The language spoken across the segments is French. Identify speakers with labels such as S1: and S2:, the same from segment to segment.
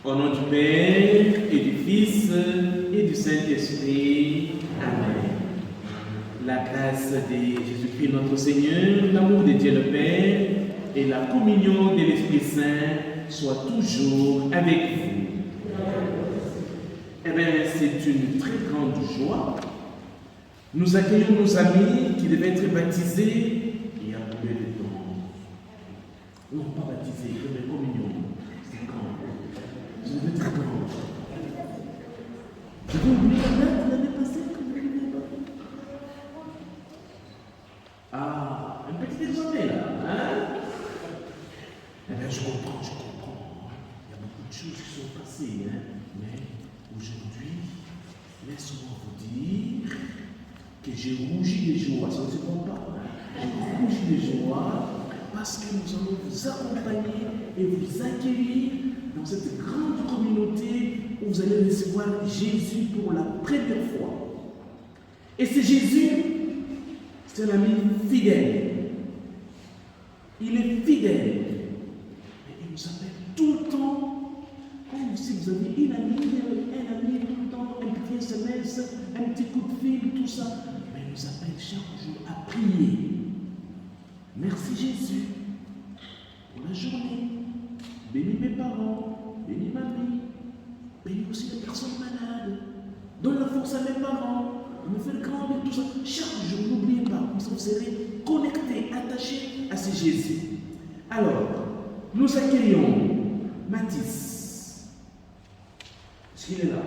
S1: Au nom du Père et du Fils et du Saint-Esprit. Amen. La grâce de Jésus-Christ notre Seigneur, l'amour de Dieu le Père et la communion de l'Esprit Saint soient toujours avec vous. Eh bien, c'est une très grande joie. Nous accueillons nos amis qui devaient être baptisés il y a combien de temps? Non, pas baptisés, mais communion. C'est quand? Je devais être quand? J'avais oublié la date l'année passée que vous n'avez pas. Ah, un petit examen là, hein? Eh bien, je comprends. Il y a beaucoup de choses qui sont passées, hein? Mais aujourd'hui, laisse-moi vous dire que j'ai rougi de joie, ça ne se comprend pas, hein? J'ai rougi de joie parce que nous allons vous accompagner et vous accueillir dans cette grande communauté où vous allez recevoir Jésus pour la première fois. Et c'est Jésus, c'est un ami fidèle. Il est fidèle. Et il nous appelle tout le temps, comme si vous aviez un ami tout le temps, un petit SMS, un petit coup de fil, tout ça. Mais il nous appelle chaque jour à prier. Merci Jésus pour la journée. Bénis mes parents, bénis ma vie, bénis aussi les personnes malades. Donne la force à mes parents, me faire grandir, tout ça. Chaque jour, n'oubliez pas, comme ça vous serez connectés, attachés à ce Jésus. Alors, nous accueillons Mathis. Est-ce qu'il est là?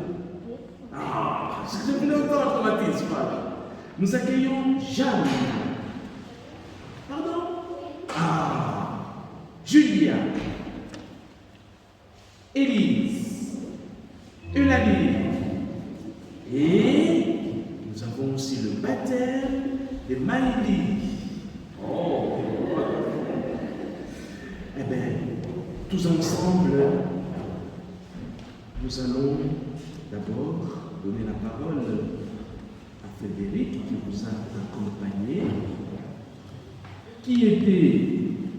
S1: Ah, je voulais entendre Mathis, voilà. Nous accueillons Jeanne. Pardon? Ah, Julia. Élise, Eulalie, et nous avons aussi le baptême de Maïli. Oh! Eh bien, tous ensemble, nous allons d'abord donner la parole à Frédéric qui vous a accompagné, qui était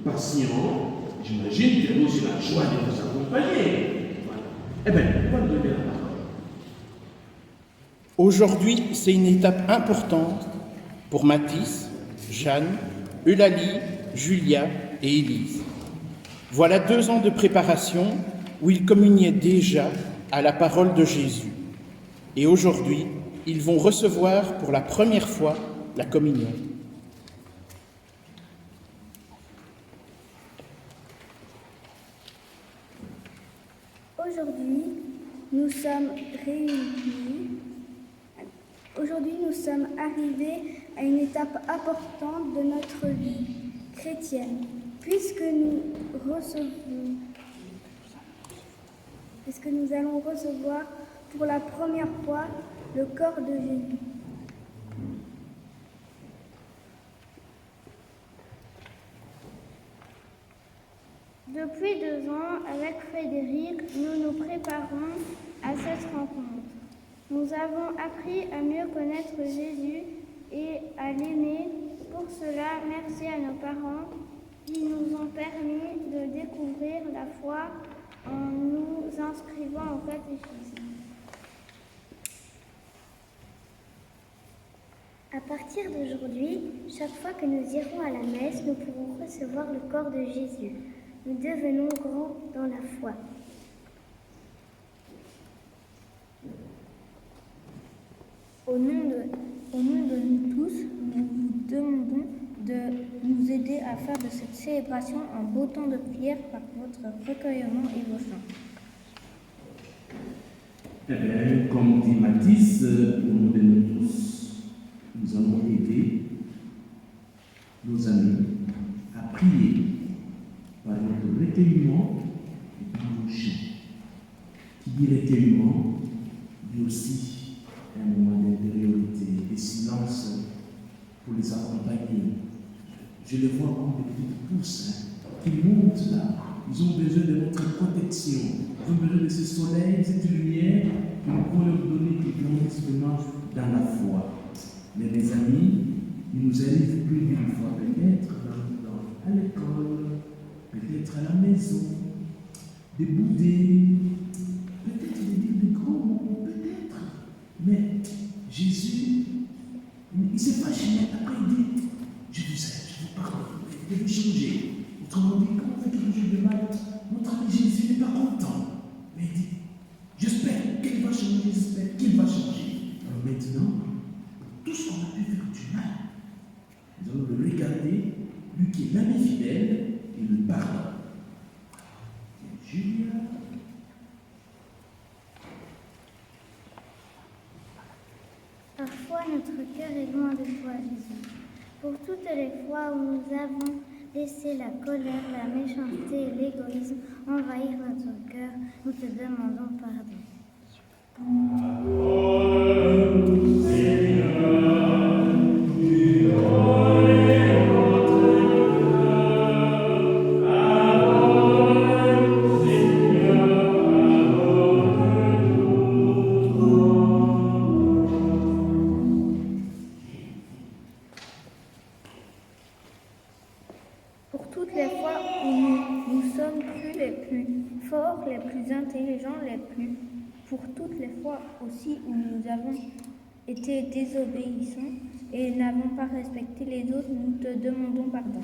S1: patient. J'imagine qu'il a aussi la joie de vous accompagner. Voilà. Eh bien, on va donner la parole.
S2: Aujourd'hui, c'est une étape importante pour Mathis, Jeanne, Eulalie, Julia et Élise. Voilà 2 ans de préparation où ils communiaient déjà à la parole de Jésus. Et aujourd'hui, ils vont recevoir pour la première fois la communion.
S3: Aujourd'hui, nous sommes arrivés à une étape importante de notre vie chrétienne, puisque nous allons recevoir pour la première fois le corps de Jésus. Depuis 2 ans, avec Frédéric, nous nous préparons à cette rencontre. Nous avons appris à mieux connaître Jésus et à l'aimer. Pour cela, merci à nos parents qui nous ont permis de découvrir la foi en nous inscrivant au catéchisme. À partir d'aujourd'hui, chaque fois que nous irons à la messe, nous pourrons recevoir le corps de Jésus. Nous devenons grands dans la foi. Au nom de nous tous, nous vous demandons de nous aider à faire de cette célébration un beau temps de prière par votre recueillement et vos chants.
S1: Eh bien, comme dit Mathis, au nom de nous tous, nous allons aider nos amis à prier par notre recueillement et par nos chants. Qui dit recueillement, dit aussi un moment d'intériorité, de silence pour les accompagner. Je les vois comme des petites pousses qui montent là. Ils ont besoin de notre protection. Ils ont besoin de ce soleil, cette lumière que nous pouvons leur donner, qui grandissent vraiment dans la foi. Mais mes amis, il nous arrive plus d'une fois, peut-être à l'école, peut-être à la maison, de bouder, peut-être de dire des gros mots, peut-être. Mais Jésus, il s'est fâché, après il dit, je vous aime, je vous pardonne, je vais changer. Autrement dit, quand on fait quelque chose de mal, notre ami Jésus n'est pas content. Mais il dit, j'espère qu'il va changer, j'espère qu'il va changer. Alors maintenant, tout ce qu'on a pu faire du mal, nous allons le regarder, lui qui est l'ami fidèle, et le pardon. Julia.
S3: Parfois, notre cœur est loin de toi, Jésus. Pour toutes les fois où nous avons laissé la colère, la méchanceté et l'égoïsme envahir notre cœur, nous te demandons pardon. Pour toutes les fois où nous sommes plus les plus forts, les plus intelligents, pour toutes les fois aussi où nous avons été désobéissants et n'avons pas respecté les autres, nous te demandons pardon.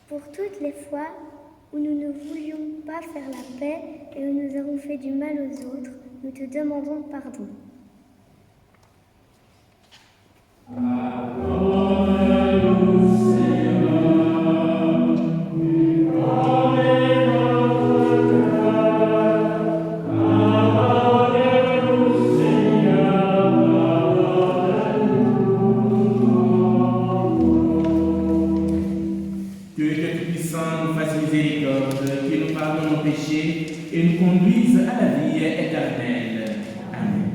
S3: Pour toutes les fois où nous ne voulions pas faire la paix et où nous avons fait du mal aux autres, nous te demandons pardon.
S1: Que Dieu Tout-Puissant nous fasse miséricorde, qu'il nous pardonne nos péchés et nous conduise à la vie éternelle. Amen.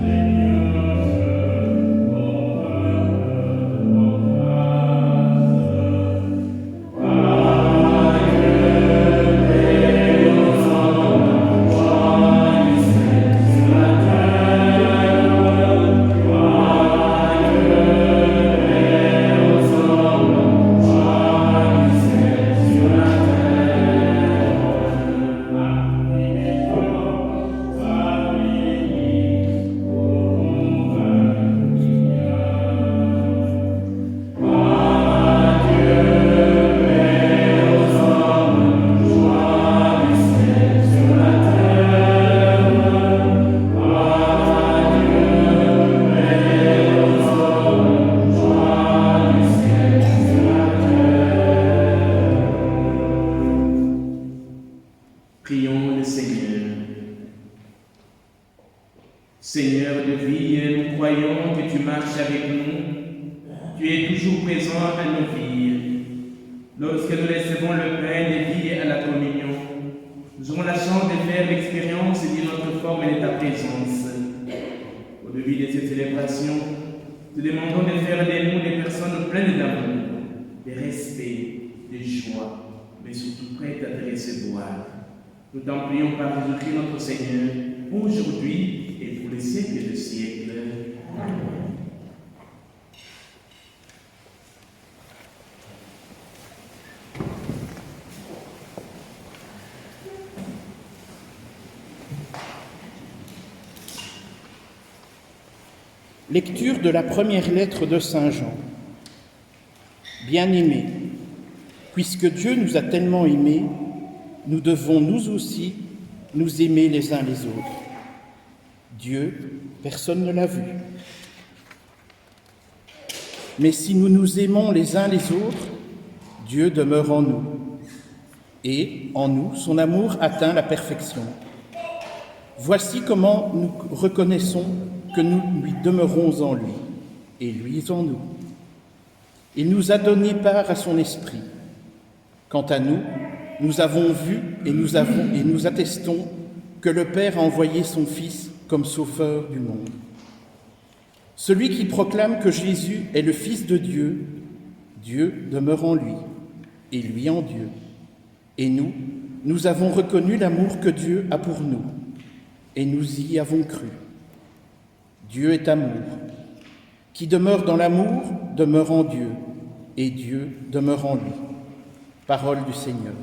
S4: Amen. voyons que tu marches avec nous, tu es toujours présent à nos vies. Lorsque nous recevons le pain de vie à la communion, nous aurons la chance de faire l'expérience de notre forme et de ta présence. Au début de cette célébration, te demandons de faire de nous des personnes pleines d'amour, de respect, de joie, mais surtout prêtes à te recevoir. Nous t'en prions par Jésus-Christ notre Seigneur, aujourd'hui et pour les siècles des siècles. Amen.
S2: Lecture de la première lettre de Saint Jean. Bien-aimés, puisque Dieu nous a tellement aimés, nous devons nous aussi nous aimer les uns les autres. Dieu, personne ne l'a vu. Mais si nous nous aimons les uns les autres, Dieu demeure en nous. Et, en nous, son amour atteint la perfection. Voici comment nous reconnaissons que nous lui demeurons en lui, et lui en nous. Il nous a donné part à son esprit. Quant à nous, nous avons vu et nous attestons que le Père a envoyé son Fils comme sauveur du monde. Celui qui proclame que Jésus est le Fils de Dieu, Dieu demeure en lui, et lui en Dieu. Et nous avons reconnu l'amour que Dieu a pour nous, et nous y avons cru. Dieu est amour. Qui demeure dans l'amour demeure en Dieu, et Dieu demeure en lui. Parole du Seigneur.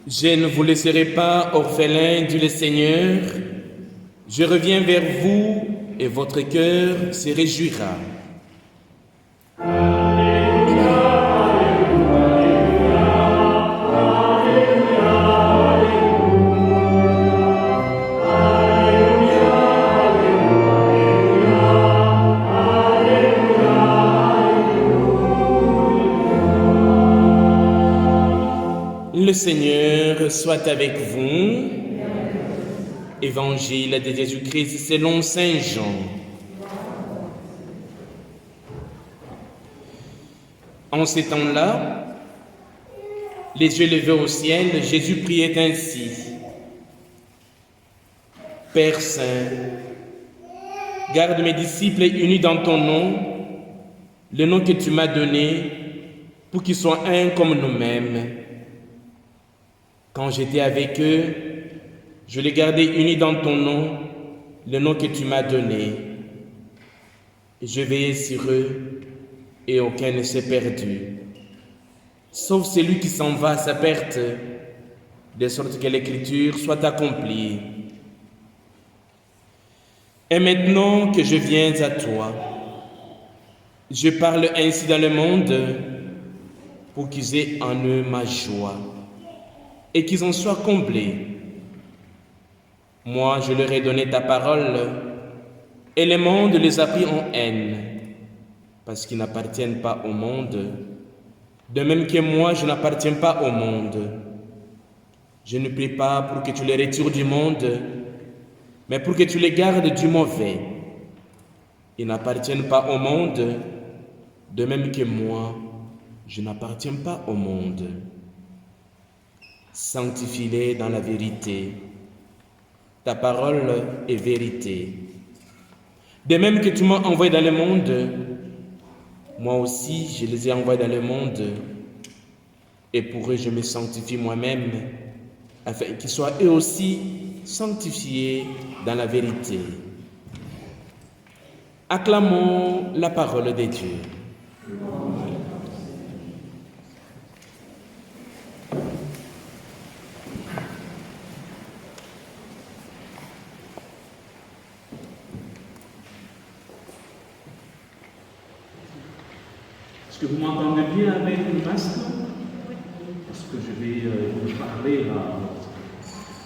S4: Je ne vous laisserai pas orphelins, dit le Seigneur. Je reviens vers vous et votre cœur se réjouira. Le Seigneur soit avec vous. Évangile de Jésus-Christ selon Saint Jean. En ces temps-là, les yeux levés au ciel, Jésus priait ainsi. Père Saint, garde mes disciples unis dans ton nom, le nom que tu m'as donné, pour qu'ils soient un comme nous-mêmes. Quand j'étais avec eux, je les gardais unis dans ton nom, le nom que tu m'as donné. Je veillais sur eux et aucun ne s'est perdu, sauf celui qui s'en va à sa perte, de sorte que l'écriture soit accomplie. Et maintenant que je viens à toi, je parle ainsi dans le monde pour qu'ils aient en eux ma joie et qu'ils en soient comblés. Moi, je leur ai donné ta parole et le monde les a pris en haine parce qu'ils n'appartiennent pas au monde, de même que moi, je n'appartiens pas au monde. Je ne prie pas pour que tu les retires du monde, mais pour que tu les gardes du mauvais. Ils n'appartiennent pas au monde, de même que moi, je n'appartiens pas au monde. Sanctifie-les dans la vérité. Ta parole est vérité. De même que tu m'as envoyé dans le monde, moi aussi je les ai envoyés dans le monde, et pour eux je me sanctifie moi-même,
S2: afin qu'ils soient eux aussi sanctifiés dans la vérité. Acclamons la parole de Dieu.
S1: Est-ce que vous m'entendez bien avec le masque? Parce que je vais vous parler là.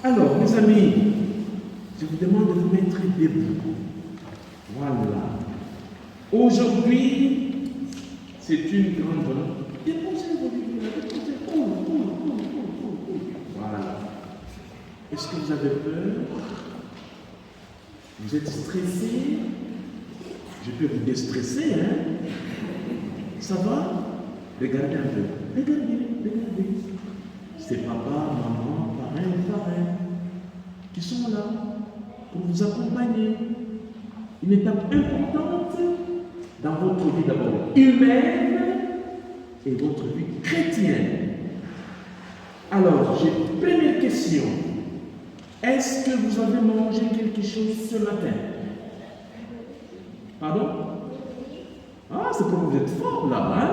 S1: Alors, mes amis, je vous demande de vous mettre debout. Voilà. Aujourd'hui, c'est une grande journée. Déposez vos livres là, déposez. Voilà. Est-ce que vous avez peur? Vous êtes stressé? Je peux vous déstresser, hein? Ça va? Regardez un peu. Regardez. C'est papa, maman, parrain qui sont là pour vous accompagner. Une étape importante dans votre vie d'abord humaine et votre vie chrétienne. Alors, j'ai une première question. Est-ce que vous avez mangé quelque chose ce matin? Pardon? Ah, c'est pour que vous êtes fort là, hein?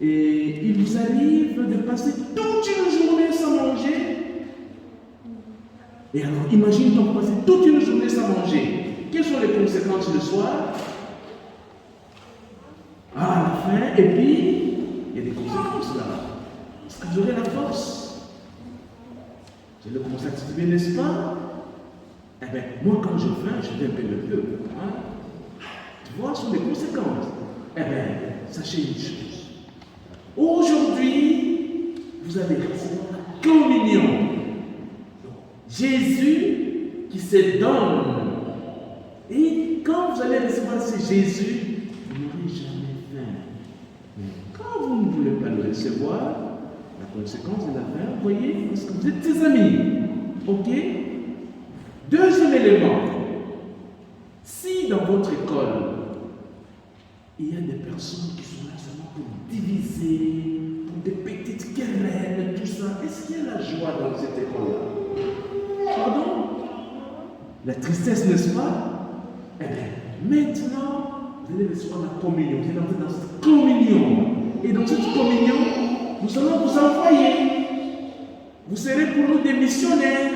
S1: Et il vous arrive de passer toute une journée sans manger. Et alors, imagine donc passer toute une journée sans manger. Quelles sont les conséquences le soir? Ah, la faim, et puis, il y a des conséquences là. Est-ce que vous aurez la force? Vous allez commencer à activer, n'est-ce pas? Eh bien, moi, quand j'ai faim, je fais un peu le feu. Hein? Tu vois, ce sont les conséquences. Eh bien, sachez une chose. Aujourd'hui, vous allez recevoir la communion. Jésus qui se donne. Et quand vous allez recevoir ce Jésus, vous n'aurez jamais faim. Mais quand vous ne voulez pas le recevoir, la conséquence de la faim, vous voyez, parce que vous êtes ses amis. Ok? Deuxième élément. Si dans votre école, il y a des personnes qui sont là seulement pour diviser, pour des petites querelles, tout ça, est-ce qu'il y a la joie dans cette école-là? Pardon? La tristesse, n'est-ce pas? Eh bien, maintenant, vous allez recevoir la communion. Vous allez entrer dans cette communion. Et dans cette communion, nous allons vous envoyer. Vous serez pour nous des missionnaires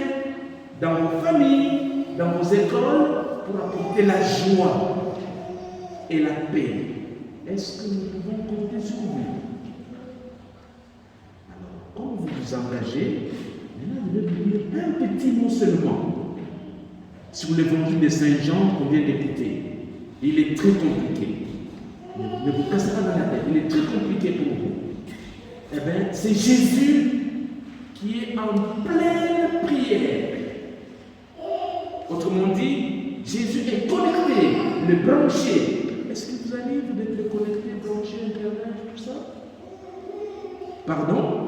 S1: dans vos familles, dans vos écoles, pour apporter la joie et la paix. Est-ce que nous pouvons compter sur vous? Alors, quand vous vous engagez, maintenant vous devez vous dire un petit mot seulement sur l'évangile de Saint Jean qu'on vient d'écouter. Il est très compliqué. Ne vous cassez pas dans la tête, il est très compliqué pour vous. Eh bien, c'est Jésus qui est en pleine prière. Autrement dit, Jésus est connecté, le branché. Est-ce que vous arrivez d'être connecté, branché, Internet, tout ça? Pardon?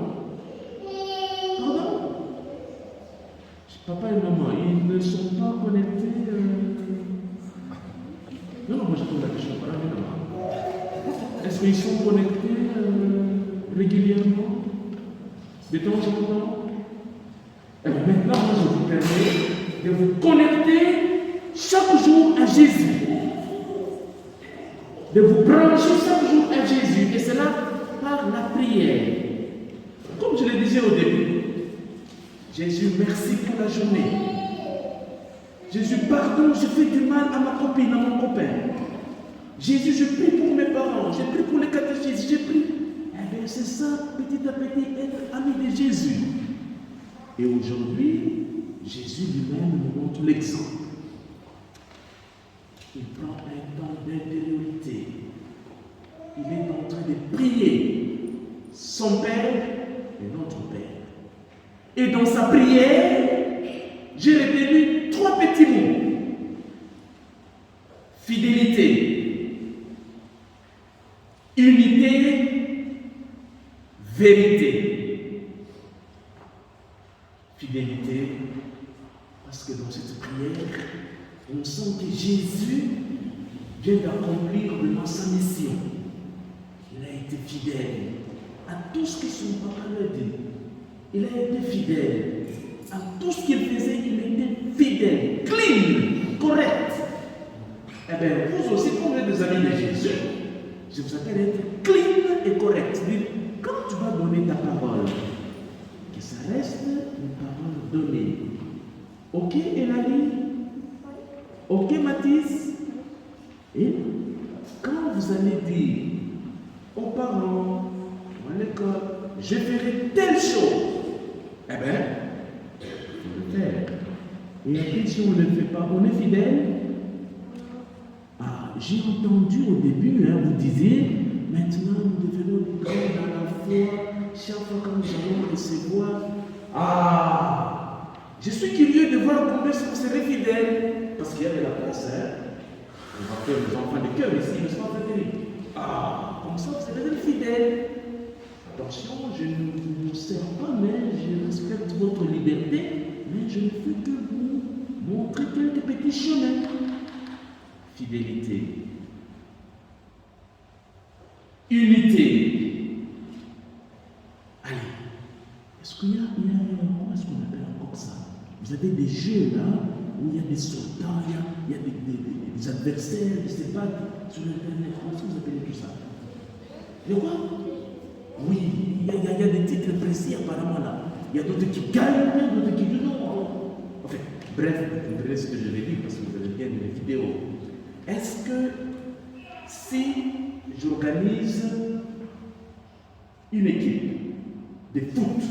S1: Papa et maman, ils ne sont pas connectés. Non, moi je pose la question. Est-ce qu'ils sont connectés régulièrement? De temps en temps? Et maintenant, moi je vous permets de vous connecter chaque jour à Jésus. De vous brancher chaque jour à Jésus. Et cela par la prière. Comme je le disais au début, Jésus, merci pour la journée. Jésus, pardon, je fais du mal à ma copine, à mon copain. Jésus, je prie pour mes parents, je prie pour les catéchistes, je prie. Eh bien, c'est ça, petit à petit, être ami de Jésus. Et aujourd'hui, Jésus lui-même nous montre l'exemple. Il prend un temps d'intériorité. Il est en train de prier son Père et notre Père. Et dans sa prière, j'ai retenu 3 petits mots. Fidélité, unité, vérité. Fidélité, parce que dans cette prière, on sent que Jésus vient d'accomplir vraiment sa mission. Il a été fidèle à tout ce que son papa lui a dit. il a été fidèle. À tout ce qu'il faisait, il était fidèle, clean, correct. Eh bien, vous aussi, comme vous êtes des amis de Jésus, je vous appelle être clean et correct. C'est-à-dire, quand tu vas donner ta parole, que ça reste une parole donnée. Ok, Elali? Ok, Mathis? Et quand vous allez dire aux parents, à l'école, je ferai telle chose, eh bien, il faut le faire. Et après, si on ne le fait pas, on est fidèle. Ah, j'ai entendu au début, vous disiez, maintenant nous devenons des grands dans la foi, chaque fois que nous allons recevoir. Ah, je suis curieux de voir combien vous serez fidèles, parce qu'il y a de la place, On va faire les enfants de cœur ici, n'est-ce pas, Frédéric? Ah, comme ça, vous serez fidèles. Attention, je ne vous sers pas, mais je respecte votre liberté, mais je ne fais que vous montrer quelques petits chemins. Fidélité. Unité. Allez, est-ce qu'il y a comment est-ce qu'on appelle encore ça? Vous avez des jeux là, où il y a des soldats, il y a des adversaires, je ne sais pas, sur Internet, comment est-ce que vous appelez tout ça? Mais quoi? Oui, il y a des titres précis apparemment là. Il y a d'autres qui gagnent, d'autres qui disent non. Enfin, bref, vous comprenez ce que je vais dire parce que vous avez bien des vidéos. Est-ce que si j'organise une équipe de foot,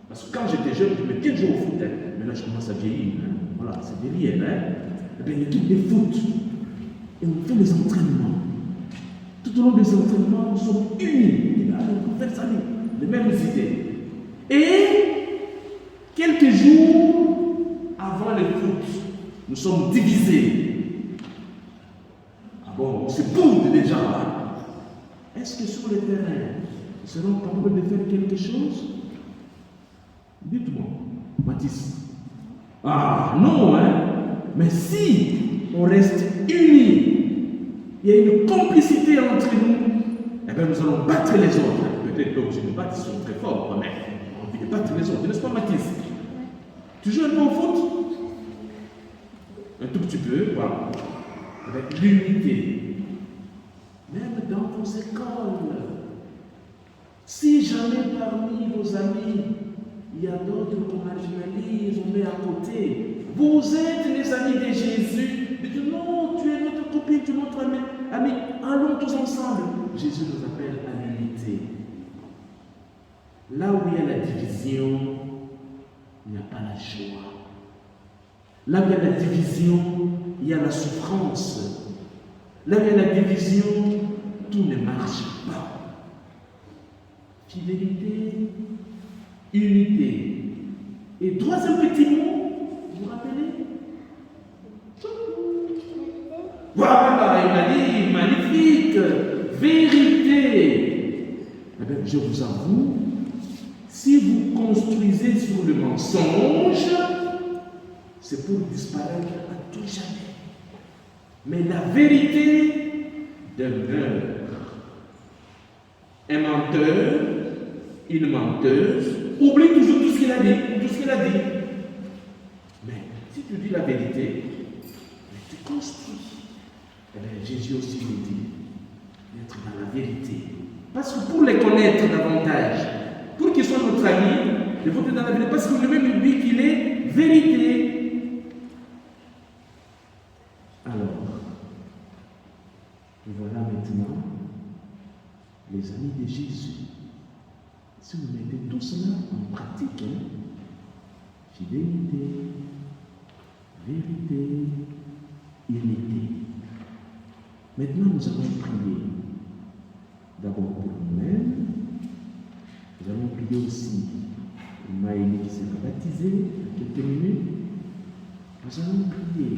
S1: parce que quand j'étais jeune, je me tiens toujours au foot, maintenant je commence à vieillir, voilà, c'est derrière, eh bien, une équipe de foot, et on fait les entraînements. Tout au long des entraînements, nous sommes unis. On fait ça, les mêmes idées. Et quelques jours avant le foot, nous sommes divisés. Ah bon, on se boude déjà. Est-ce que sur le terrain, nous serons capables de faire quelque chose? Dites-moi, Mathis. Ah non, mais si on reste unis, il y a une complicité entre nous, eh bien nous allons battre les autres. Peut-être que je me battre, ils sont très forts, mais on a envie de battre les autres, n'est-ce pas, Mathis? Tu joues un peu au foot? Un tout petit peu, voilà. Avec l'unité. Même dans vos écoles. Si jamais parmi vos amis, il y a d'autres qu'on marginalise, on met à côté, vous êtes les amis de Jésus. Dites non, tu es notre copine, tu es notre ami. Allons tous ensemble. Jésus nous appelle à l'unité. Là où il y a la division, il n'y a pas la joie. Là où il y a la division, il y a la souffrance. Là où il y a la division, tout ne marche pas. Fidélité, unité. Et troisième petit mot, vous vous rappelez? Voilà, il m'a dit, magnifique, vérité. Eh bien, je vous avoue, si vous construisez sur le mensonge, c'est pour disparaître à tout jamais. Mais la vérité demeure. Un menteur, une menteuse, oublie toujours tout ce qu'il a dit, Mais si tu dis la vérité, tu construis. Eh bien, Jésus aussi nous dit d'être dans la vérité. Parce que pour les connaître davantage, pour qu'ils soient notre ami, il faut être dans la vérité. Parce que lui-même dit qu'il est vérité. Alors, voilà maintenant les amis de Jésus. Si vous mettez tout cela en pratique, fidélité, vérité, unité. Maintenant, nous allons prier. D'abord pour nous-mêmes. Nous allons prier aussi pour Maëlie qui s'est baptisée il y a quelques minutes. Nous allons prier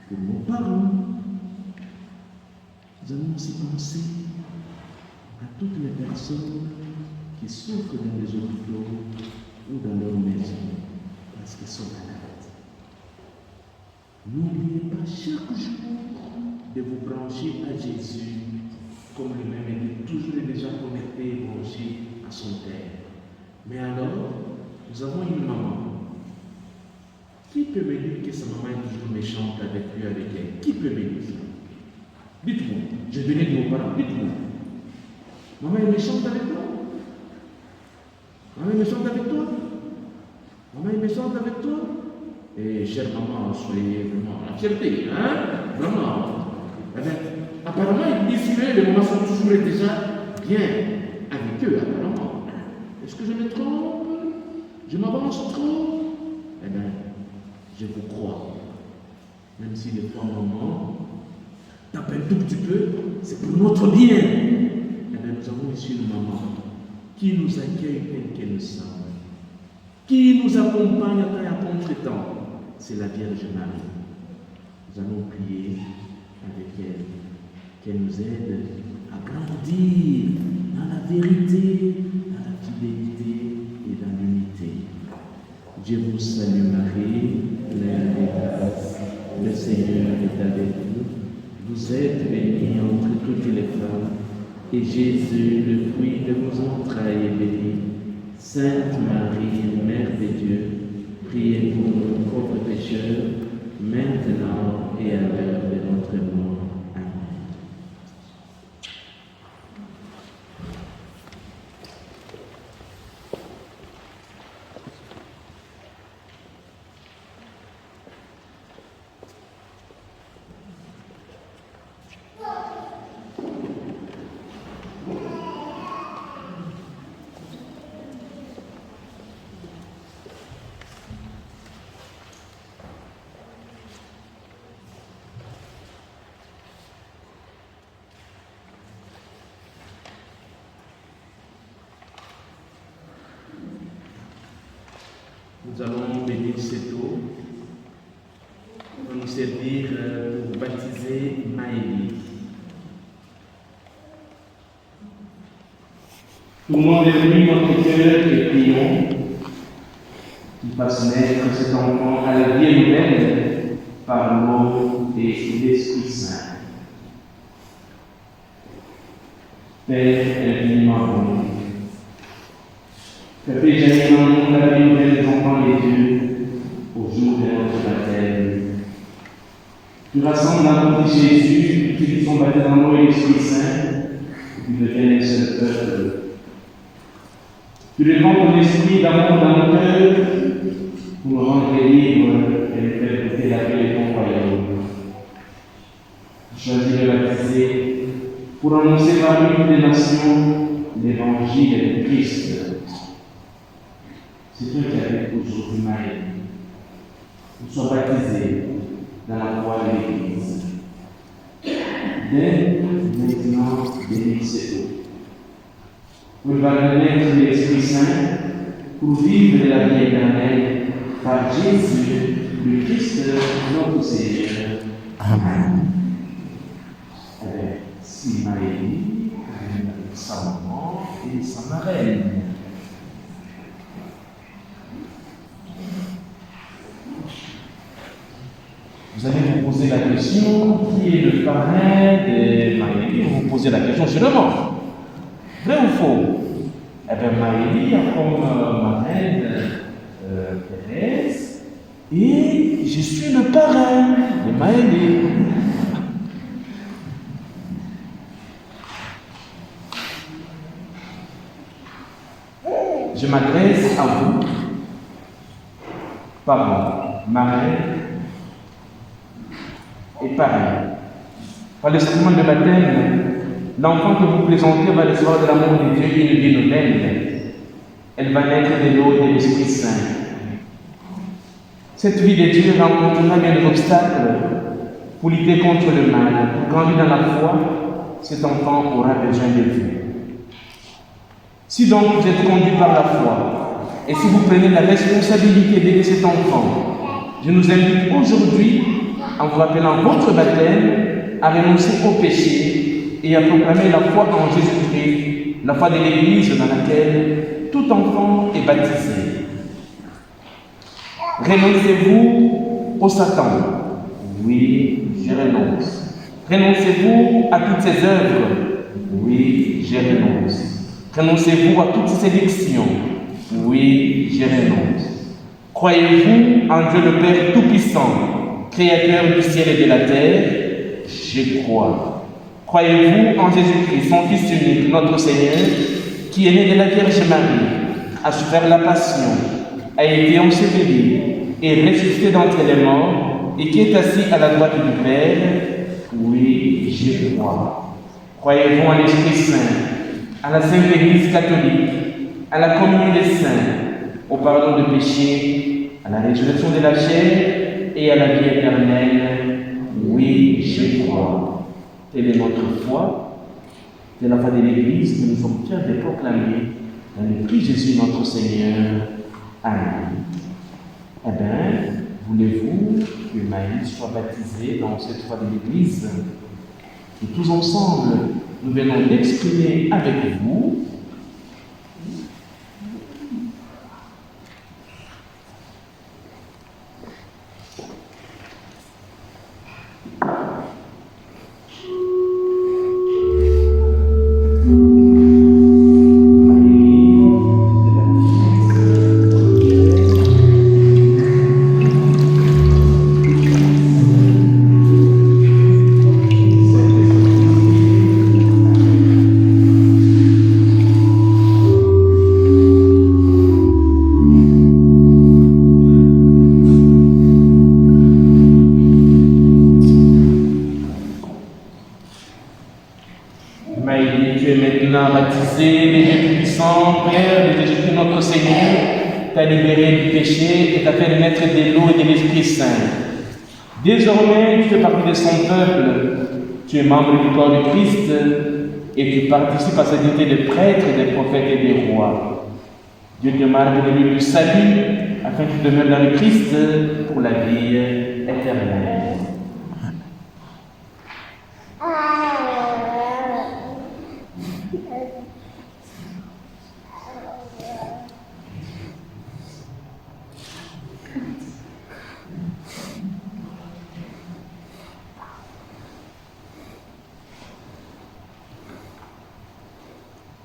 S1: pour nos parents. Nous allons aussi penser à toutes les personnes qui souffrent dans les hôpitaux ou dans leur maison parce qu'elles sont malades. N'oubliez pas chaque jour de vous brancher à Jésus, comme lui-même est toujours déjà connecté et branché à son Père. Mais alors, nous avons une maman. Qui peut me dire que sa maman est toujours méchante avec lui, avec elle? Qui peut me dire ça? Dites-moi, je venais de vos parents, dites-moi. Maman est méchante avec toi? Maman est méchante avec toi? Maman est méchante avec toi? Et chère maman, soyez vraiment la fierté, hein? Vraiment. Eh bien, apparemment, ils disent que les mamans sont toujours déjà bien avec eux, apparemment. Est-ce que je me trompe? Je m'avance trop? Eh bien, je vous crois. Même si des fois, maman tape un tout petit peu, c'est pour notre bien. Eh bien, nous avons ici une maman qui nous accueille telle qu'elle nous semble, qui nous accompagne à temps et à contre-temps. C'est la Vierge Marie. Nous allons prier avec elle, qu'elle nous aide à grandir dans la vérité, dans la fidélité et dans l'unité. Dieu vous salue Marie, pleine de grâce, le Seigneur est avec vous. Vous êtes bénie entre toutes les femmes, et Jésus, le fruit de vos entrailles, est béni. Sainte Marie, Mère de Dieu, priez pour nous pauvres pécheurs, maintenant et à l'heure de notre mort. Amen. Nous allons bénir cette eau pour nous servir pour baptiser Maëlie.
S4: Tout le monde est venu dans notre cœur et prions qu'il fasse naître cet enfant à la vie nouvelle par l'eau et l'Esprit Saint. Père infiniment bon, que fait jaillir dans le monde la vie nouvelle des enfants des dieux au jour de notre baptême. Tu rassembles dans ton Fils Jésus, qui sont baptisés dans l'eau et l'Esprit Saint, et qui deviennent un seul peuple. Tu répands ton esprit d'amour dans nos cœurs pour nous rendre libres et nous faire goûter la paix de ton royaume. Tu choisis de baptiser pour annoncer parmi toutes les nations l'évangile du Christ. C'est toi qui as fait aujourd'hui Marie, pour soit baptisé dans la foi de l'Église. Dès maintenant, bénis cette eau. Vous va connaître l'Esprit Saint pour vivre de la vie éternelle par Jésus, le Christ, notre Seigneur. Amen. Si Marie, avec sa maman et sa marraine. Vous allez vous poser la question, qui est le parrain de Marie? Vous vous posez la question sûrement. Vrai ou faux? Eh bien, Marie a comme marraine Thérèse, et je suis le parrain de Maëlie. Je m'adresse à vous, parents, marraine et parrain. Par le sacrement de baptême, l'enfant que vous présentez va recevoir de l'amour de Dieu une vie nouvelle. Elle va naître de l'eau et de l'Esprit Saint. Cette vie de Dieu rencontrera bien des obstacles pour lutter contre le mal. Pour grandir dans la foi, cet enfant aura besoin de vous. Si donc vous êtes conduit par la foi, et si vous prenez la responsabilité d'aider cet enfant, je nous invite aujourd'hui, en vous rappelant votre baptême, à renoncer au péché et à proclamer la foi en Jésus-Christ, la foi de l'Église dans laquelle tout enfant est baptisé. Renoncez-vous au Satan? Oui, je renonce. Renoncez-vous à toutes ses œuvres? Oui, je renonce. Renoncez-vous à toutes ces sélections Oui, je renonce. Croyez-vous en Dieu le Père Tout-Puissant, Créateur du ciel et de la terre? Je crois. Croyez-vous en Jésus-Christ, son Fils unique, notre Seigneur, qui est né de la Vierge Marie, a souffert la passion, a été enseveli et ressuscité d'entre les morts, et qui est assis à la droite du Père? Oui, je crois. Croyez-vous en l'Esprit Saint, à la Sainte Église catholique, à la communion des saints, au pardon de péchés, à la résurrection de la chair et à la vie éternelle? Oui, je crois. Telle est notre foi, c'est la foi de l'Église que nous sommes fiers de proclamer dans le Christ Jésus notre Seigneur. Amen. Eh bien, voulez-vous que Maïs soit baptisée dans cette foi de l'Église? Et tous ensemble, nous venons l'exprimer avec vous. Tu es maintenant baptisé, les Dieu Tout-Puissant, Père de Jésus notre Seigneur, t'a libéré du péché et t'a fait naître de l'eau et de l'Esprit Saint. Désormais, tu fais partie de son peuple, tu es membre du corps du Christ et tu participes à sa dignité de prêtre, des prophètes et des rois. Dieu te marque de l'huile du salut afin que tu demeures dans le Christ pour la vie éternelle.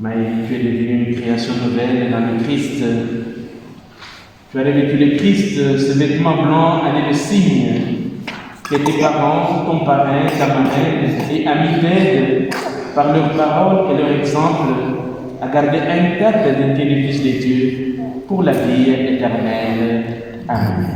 S4: Mais tu es devenu une création nouvelle dans le Christ. Tu as revêtu le Christ, ce vêtement blanc année de signe que tes parents, ton parrain, ta marraine et amis t'aident par leurs paroles et leur exemple à garder intact l'identité du Fils de Dieu pour la vie éternelle. Amen.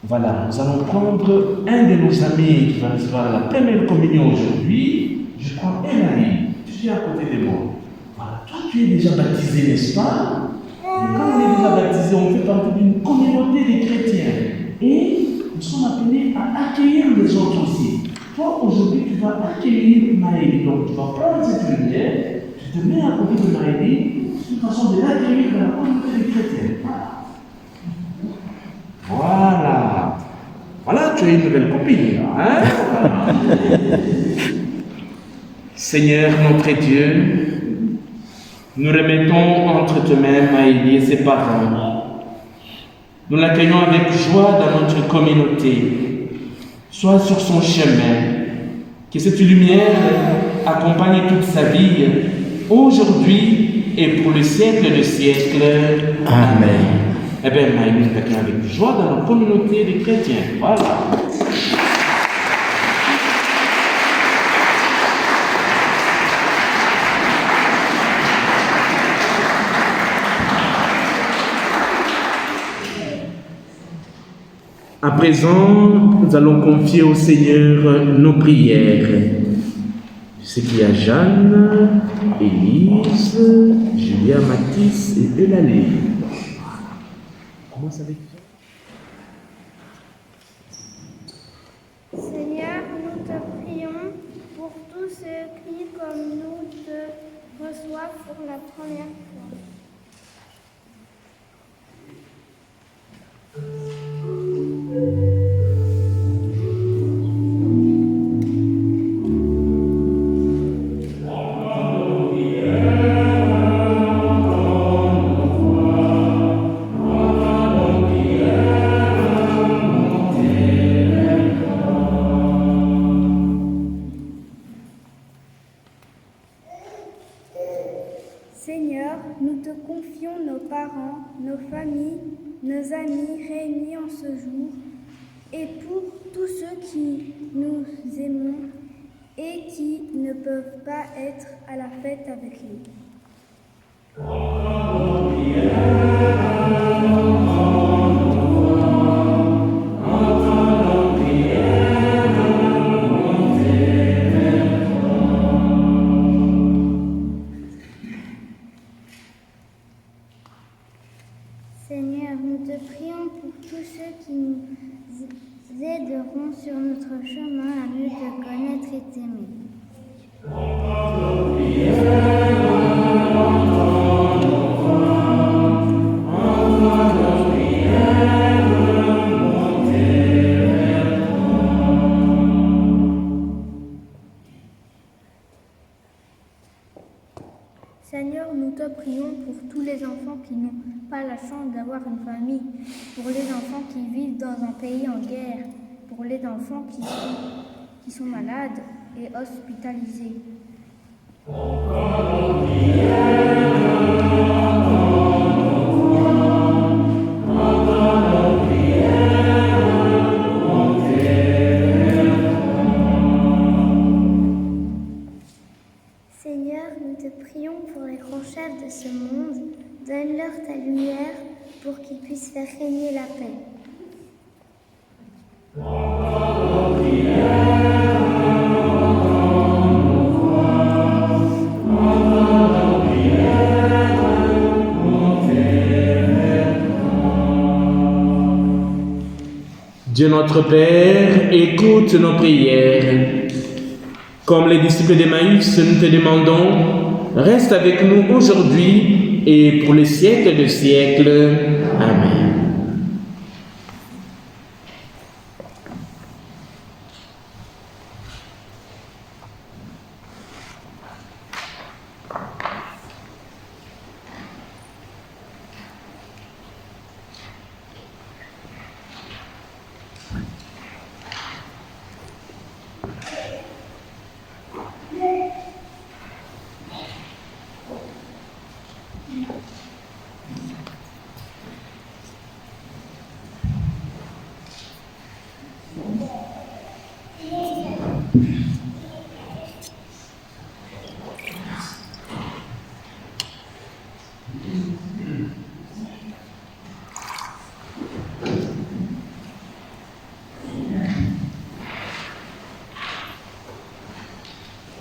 S4: Voilà, nous allons prendre un de nos amis qui va recevoir la première communion aujourd'hui. Je crois, Emery, tu es à côté de moi. Voilà, toi tu es déjà baptisé, n'est-ce pas? Et quand on est déjà baptisé, on fait partie d'une communauté de chrétiens. Et nous sommes appelés à accueillir les autres aussi. Toi, aujourd'hui, tu vas accueillir Maëlie. Donc, tu vas prendre cette lumière, tu te mets à côté de Maëlie, c'est une façon de l'accueillir dans la communauté des chrétiens. Voilà. Voilà, tu as une nouvelle copine, hein? Seigneur, notre Dieu, nous remettons entre tes mains Maëlie et ses parents. Nous l'accueillons avec joie dans notre communauté. Sois sur son chemin. Que cette lumière accompagne toute sa vie, aujourd'hui et pour le siècle des siècles. Amen. Eh bien, Maëlie nous accueille avec joie dans notre communauté des chrétiens. Voilà. À présent, nous allons confier au Seigneur nos prières. Ce qui est Jeanne, Élise, Julia, Mathis et Eulalie. Commence avec toi.
S3: Seigneur, nous te prions pour tous ceux qui, comme nous, te reçoivent pour la première fois.
S5: Yeah.
S3: Seigneur, nous te confions nos parents, nos familles, nos amis réunis en ce jour, et pour tous ceux qui nous aimons et qui ne peuvent pas être à la fête avec nous. Seigneur, nous te prions pour tous ceux qui nous aideront sur notre chemin à mieux te connaître et t'aimer. Seigneur, nous te prions pour tous les enfants qui n'ont pas la chance d'avoir une famille, pour les enfants qui vivent dans un pays en guerre, pour les enfants qui sont malades et hospitalisés. Seigneur, nous te prions pour les grands chefs de ce monde. Donne-leur ta lumière pour qu'ils puissent faire régner la paix.
S4: Dieu notre Père, écoute nos prières. Comme les disciples d'Emmaüs, nous te demandons, reste avec nous aujourd'hui et pour les siècles de siècles. Amen.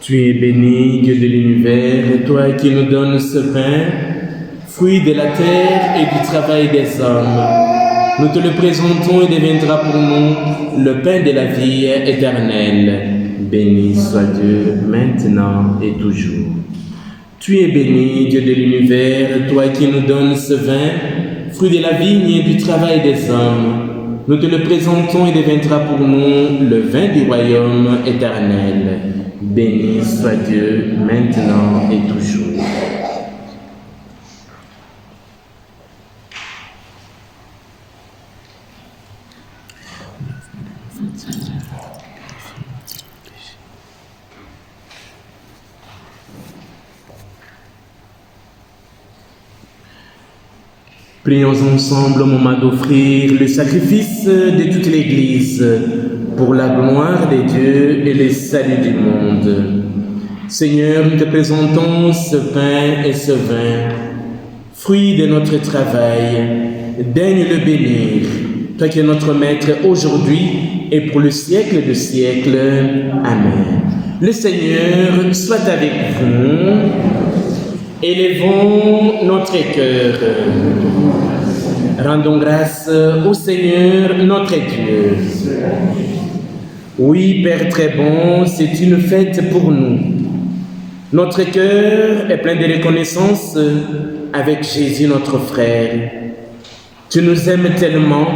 S4: Tu es béni, Dieu de l'univers, toi qui nous donnes ce pain, fruit de la terre et du travail des hommes. Nous te le présentons et deviendra pour nous le pain de la vie éternelle. Béni soit Dieu, maintenant et toujours. Tu es béni, Dieu de l'univers, toi qui nous donnes ce vin, fruit de la vigne et du travail des hommes. Nous te le présentons et deviendra pour nous le vin du royaume éternel. Béni soit Dieu, maintenant et toujours. Prions ensemble au moment d'offrir le sacrifice de toute l'Église pour la gloire de Dieu et le salut du monde. Seigneur, nous te présentons ce pain et ce vin, fruit de notre travail. Daigne le bénir, toi qui es notre Maître aujourd'hui et pour le siècle de siècles. Amen. Le Seigneur soit avec vous. Élevons notre cœur. Rendons grâce au Seigneur notre Dieu. Oui, Père très bon, c'est une fête pour nous. Notre cœur est plein de reconnaissance avec Jésus notre frère. Tu nous aimes tellement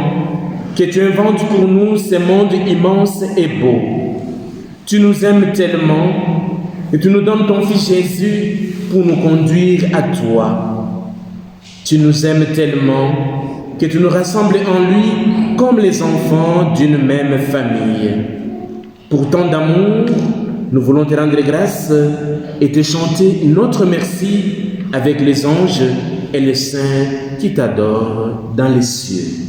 S4: que tu inventes pour nous ce monde immense et beau. Tu nous aimes tellement que tu nous donnes ton Fils Jésus pour nous conduire à toi. Tu nous aimes tellement que tu nous rassembles en lui comme les enfants d'une même famille. Pour tant d'amour, nous voulons te rendre grâce et te chanter notre merci avec les anges et les saints qui t'adorent dans les cieux.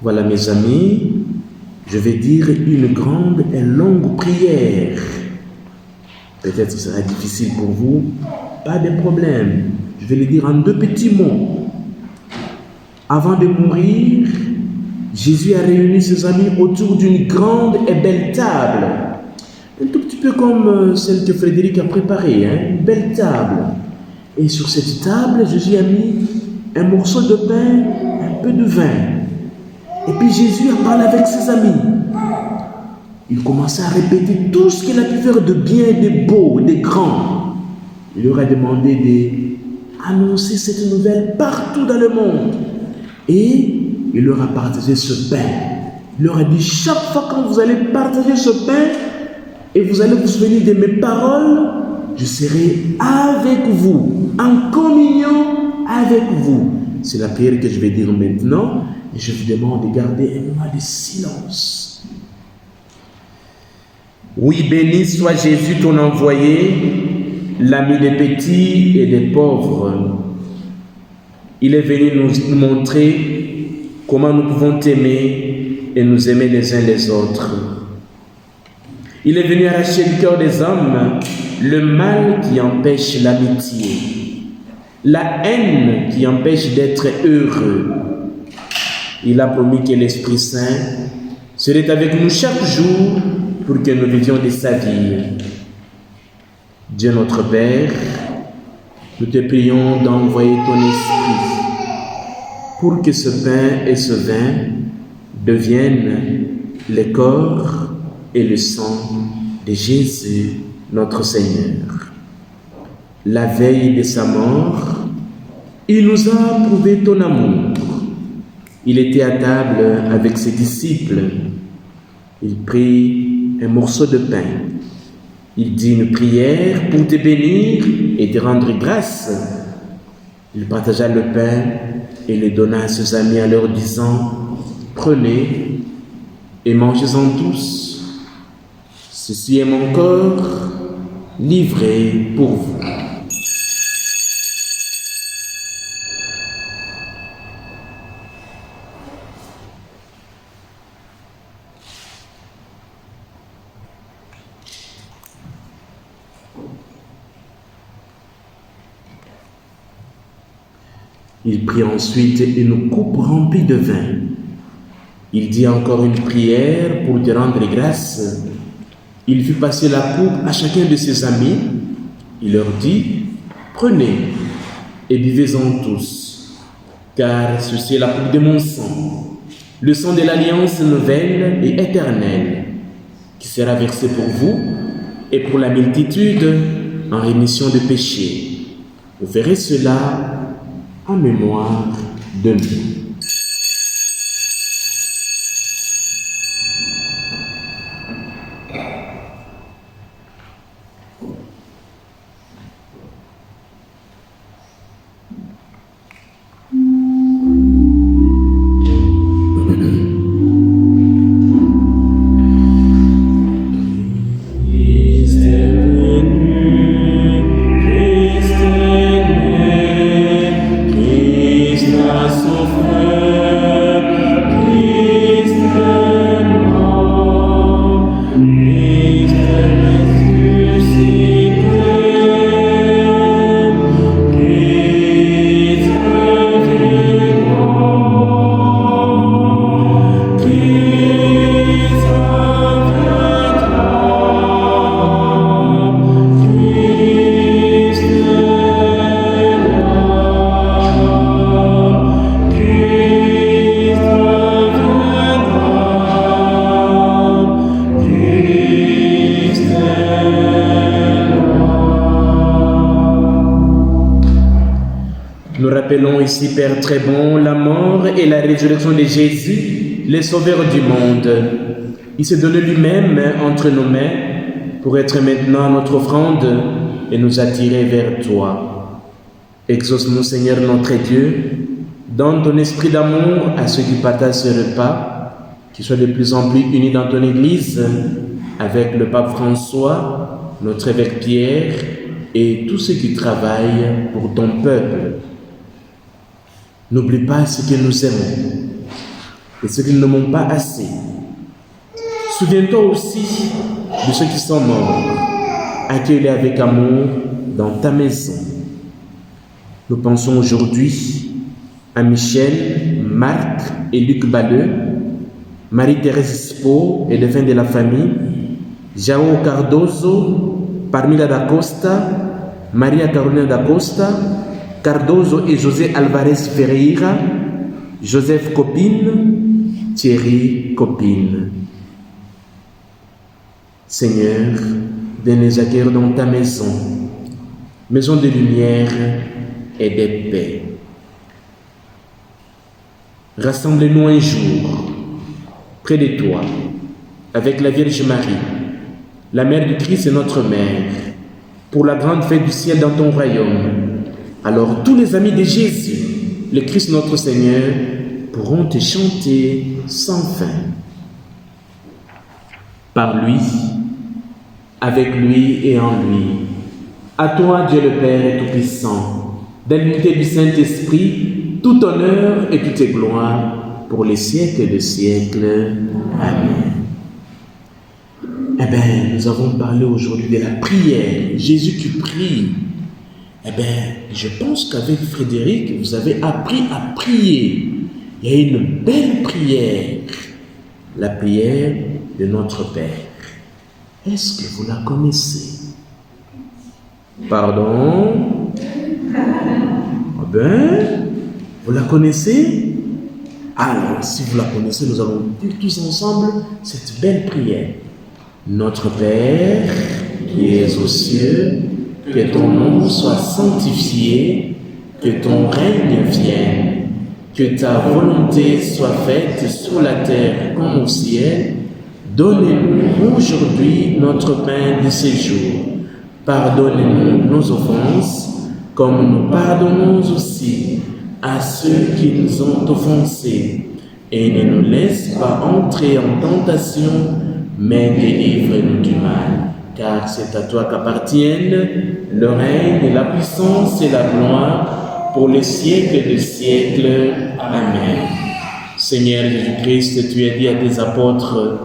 S4: Voilà mes amis, je vais dire une grande et longue prière. Peut-être que ce sera difficile pour vous, pas de problème. Je vais le dire en 2 petits mots. Avant de mourir, Jésus a réuni ses amis autour d'une grande et belle table. Un tout petit peu comme celle que Frédéric a préparée, une belle table. Et sur cette table, Jésus a mis un morceau de pain, un peu de vin. Et puis Jésus a parlé avec ses amis. Il commençait à répéter tout ce qu'il a pu faire de bien, de beau, de grand. Il leur a demandé d'annoncer cette nouvelle partout dans le monde. Et il leur a partagé ce pain. Il leur a dit, chaque fois que vous allez partager ce pain et vous allez vous souvenir de mes paroles, je serai avec vous, en communion avec vous. C'est la prière que je vais dire maintenant. Et je vous demande de garder un moment de silence. Oui, béni soit Jésus, ton envoyé, l'ami des petits et des pauvres. Il est venu nous montrer comment nous pouvons t'aimer et nous aimer les uns les autres. Il est venu arracher du cœur des hommes le mal qui empêche l'amitié, la haine qui empêche d'être heureux. Il a promis que l'Esprit Saint serait avec nous chaque jour pour que nous vivions de sa vie. Dieu notre Père, nous te prions d'envoyer ton Esprit pour que ce pain et ce vin deviennent le corps et le sang de Jésus, notre Seigneur. La veille de sa mort, il nous a prouvé ton amour. Il était à table avec ses disciples. Il prit un morceau de pain. Il dit une prière pour te bénir et te rendre grâce. Il partagea le pain et le donna à ses amis en leur disant, « Prenez et mangez-en tous. Ceci est mon corps livré pour vous. » Il prit ensuite une coupe remplie de vin. Il dit encore une prière pour te rendre grâce. Il fit passer la coupe à chacun de ses amis. Il leur dit, « Prenez et buvez-en tous, car ceci est la coupe de mon sang, le sang de l'alliance nouvelle et éternelle, qui sera versé pour vous et pour la multitude en rémission de péchés. Vous ferez cela en mémoire de nous. » rappelons ici, Père très bon, la mort et la résurrection de Jésus, le Sauveur du monde. Il s'est donné lui-même entre nos mains pour être maintenant notre offrande et nous attirer vers toi. Exauce-nous, Seigneur notre Dieu, donne ton esprit d'amour à ceux qui partagent ce repas, qui soient de plus en plus unis dans ton Église, avec le pape François, notre évêque Pierre et tous ceux qui travaillent pour ton peuple. N'oublie pas ce que nous aimons et ce que nous n'aimons pas assez. Souviens-toi aussi de ceux qui sont morts. Accueille-les avec amour dans ta maison. Nous pensons aujourd'hui à Michel, Marc et Luc Balleux, Marie-Thérèse Spo et les fins de la famille, João Cardoso, Parmila da Costa, Maria Carolina da Costa, Cardoso et José Alvarez Ferreira, Joseph Copine, Thierry Copine. Seigneur, viens nous accueillir dans ta maison, maison de lumière et de paix. Rassemble-nous un jour, près de toi, avec la Vierge Marie, la Mère du Christ et notre Mère, pour la grande fête du ciel dans ton royaume. Alors tous les amis de Jésus, le Christ notre Seigneur, pourront te chanter sans fin. Par lui, avec lui et en lui. À toi, Dieu le Père Tout-Puissant, dans l'unité du Saint-Esprit, tout honneur et toute gloire pour les siècles des siècles. Amen. Eh bien, nous avons parlé aujourd'hui de la prière. Jésus qui prie. Eh bien, je pense qu'avec Frédéric, vous avez appris à prier. Il y a une belle prière. La prière de notre Père. Est-ce que vous la connaissez? Pardon? Ah ben, vous la connaissez? Alors, si vous la connaissez, nous allons dire tous ensemble cette belle prière. Notre Père, qui es aux cieux, que ton nom soit sanctifié, que ton règne vienne, que ta volonté soit faite sur la terre comme au ciel. Donne-nous aujourd'hui notre pain de ce jour. Pardonne-nous nos offenses, comme nous pardonnons aussi à ceux qui nous ont offensés. Et ne nous laisse pas entrer en tentation, mais délivre-nous du mal. Car c'est à toi qu'appartiennent le règne, la puissance et la gloire pour les siècles des siècles. Amen. Seigneur Jésus-Christ, tu as dit à tes apôtres,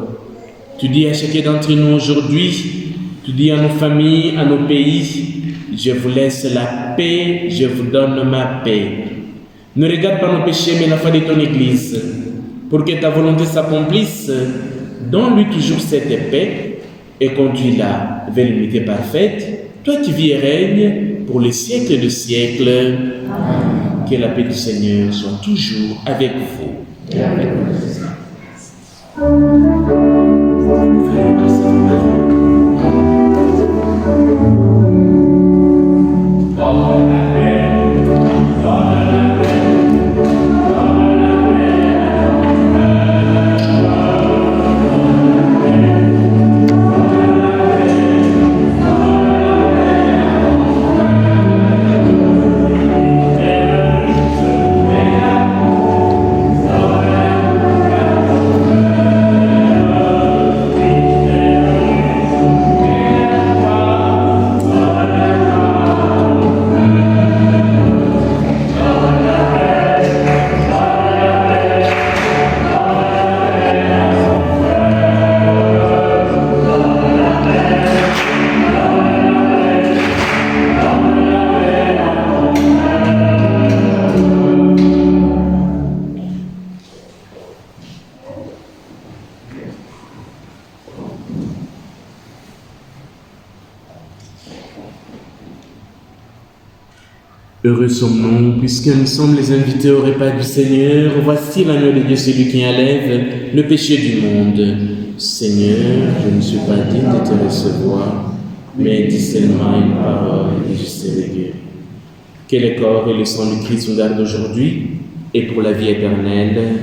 S4: tu dis à chacun d'entre nous aujourd'hui, tu dis à nos familles, à nos pays, je vous laisse la paix, je vous donne ma paix. Ne regarde pas nos péchés, mais la foi de ton Église. Pour que ta volonté s'accomplisse, donne-lui toujours cette paix et conduis-la vers l'unité parfaite, toi qui vis et règnes pour les siècles de siècles. Amen. Que la paix du Seigneur soit toujours avec vous. Et avec vous. Heureux sommes-nous, puisque nous sommes les invités au repas du Seigneur. Voici l'agneau de Dieu, celui qui enlève le péché du monde. Seigneur, je ne suis pas digne de te recevoir, mais dis seulement une parole et je serai guéri. Que le corps et le sang du Christ nous gardent aujourd'hui et pour la vie éternelle.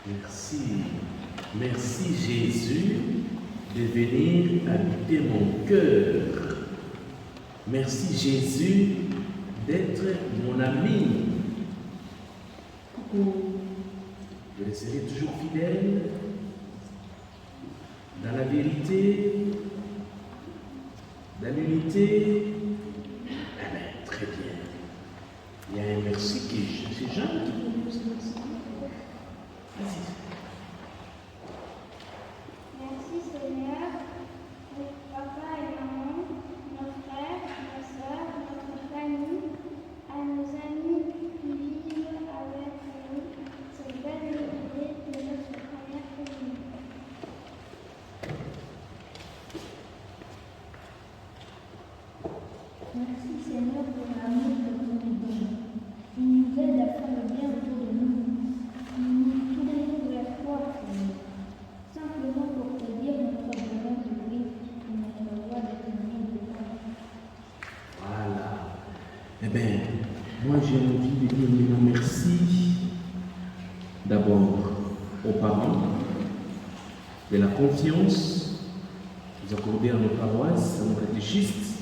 S1: Merci. Merci Jésus de venir habiter mon cœur. Merci Jésus d'être mon ami. Coucou. Je serai toujours fidèle dans la vérité, dans l'unité. Eh bien, très bien. Il y a un merci qui est chez Jean qui peut dire merci. Vas-y.
S3: Merci Seigneur, pour papa et maman, nos frères, nos sœurs, notre famille, à nos amis qui vivent avec nous cette belle journée de notre première communion.
S5: Merci Seigneur pour l'amour que vous nous donnez. Il nous aide à faire le bien autour de nous. Nous nous tournons vers toi, Seigneur, simplement pour te dire notre bonheur de vivre et notre joie d'être unis de toi.
S1: Voilà. Eh bien, moi j'ai envie de dire maintenant merci d'abord aux parents de la confiance que vous accordez à nos paroisses, à nos catéchistes.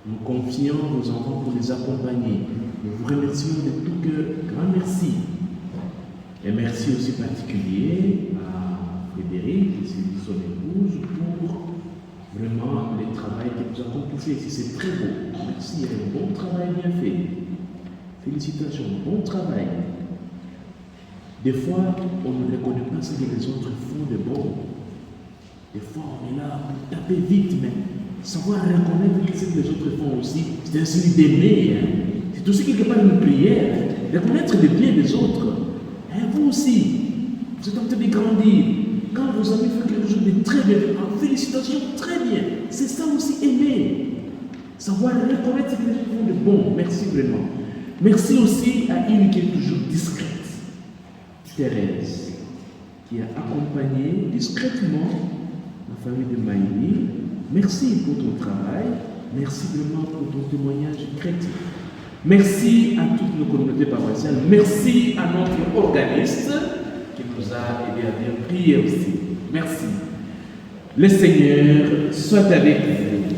S1: Nous confions nos enfants pour les accompagner. Nous vous remercions de tout cœur. Grand merci. Et merci aussi particulier à Frédéric et son épouse pour vraiment le travail que vous accomplissez ici. C'est très beau. Merci, il y a un bon travail bien fait. Félicitations, bon travail. Des fois, on ne reconnaît pas ce que les autres font de bon. Des fois, on est là pour taper vite, mais savoir reconnaître ce que les autres font aussi, c'est un signe d'aimer. Hein. C'est aussi quelque part une prière. Reconnaître le bien des autres. Hein, vous aussi, vous êtes en train de grandir. Quand vous avez fait quelque chose de très bien, félicitations, très bien. C'est ça aussi aimer. Savoir reconnaître ce que les autres font de bon. Merci vraiment. Merci aussi à une qui est toujours discrète. Thérèse, qui a accompagné discrètement la famille de Maïli. Merci pour ton travail, merci vraiment pour ton témoignage chrétien. Merci à toutes nos communautés paroissiales, merci à notre organiste qui nous a aidé à bien prier aussi. Merci. Le Seigneur soit avec vous.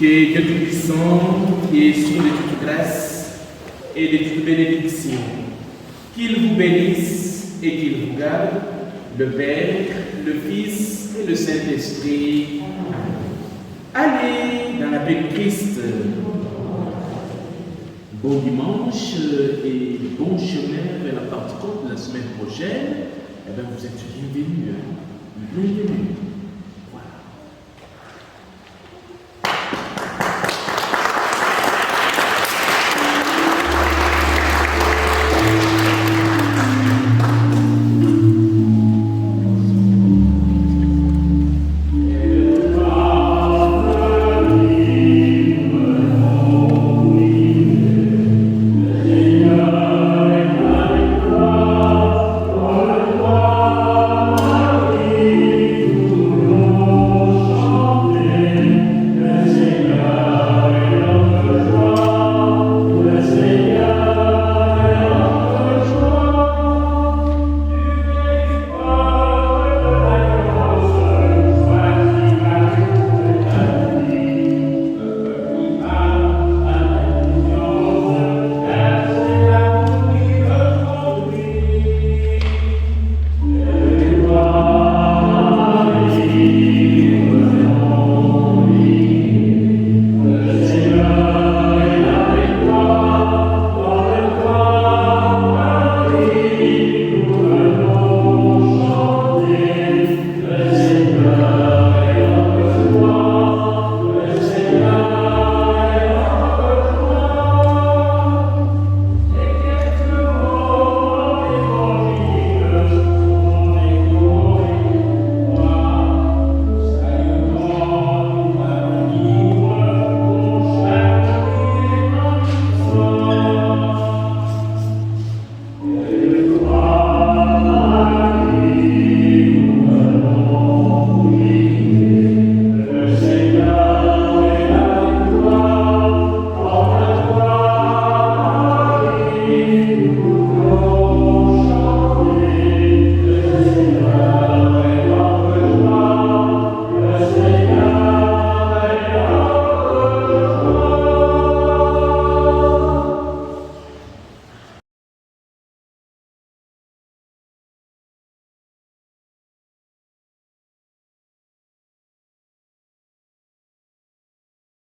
S1: Que Dieu Tout-Puissant, qui est sourd de toute grâce et de toute bénédiction, qu'il vous bénisse et qu'il vous garde, le Père, le Fils et le Saint-Esprit. Allez dans la paix de Christ. Bon dimanche et bon chemin vers la Pentecôte la semaine prochaine. Eh bien, vous êtes bienvenus. Bienvenue.